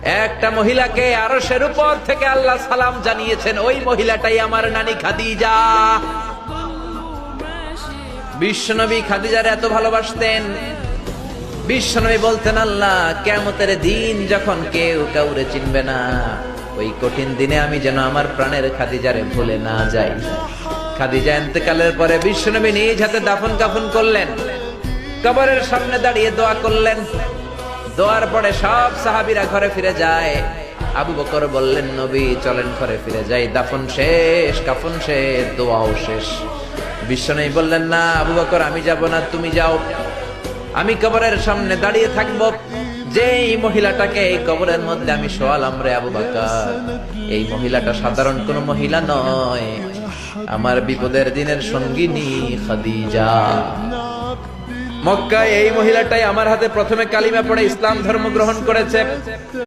একটা মহিলাকে আরশের উপর থেকে আল্লাহ সালাম জানিয়েছেন, ওই মহিলাটাই আমার নানি খাদিজা। বিশ্বনবী খাদিজার এত ভালোবাসতেন, বিশ্বনবী বলতেন, আল্লাহ কিয়ামতের দিন যখন কেউ কাউরে চিনবে না, ওই কঠিন দিনে আমি যেন আমার প্রাণের খাদিজারে ভুলে না যাই। খাদিজা ইন্তেকালের পরে বিশ্বনবী নিজ হাতে দাফন কাফন করলেন, কবরের সামনে দাঁড়িয়ে দোয়া করলেন। দোয়ার পরে সব সাহাবীরা ঘরে ফিরে যায়। আবু বকর বললেন, নবী চলেন ঘরে ফিরে যাই, দাফন শেষ, কাফন শেষ, দোয়াও শেষ। বিশ্বনবী বললেন, না আবু বকর, আমি যাব না, তুমি যাও, আমি কবরের সামনে দাঁড়িয়ে থাকবো। যেই মহিলাটাকে এই কবরের মধ্যে আমি শোয়ালাম রে আবু বকর, এই মহিলাটা সাধারণ কোন মহিলা নয়, আমার বিপদের দিনের সঙ্গিনী খাদিজা। মক্কায় এই মহিলাটাই আমার হাতে প্রথমে কালিমা পড়ে ইসলাম ধর্ম গ্রহণ করেছে।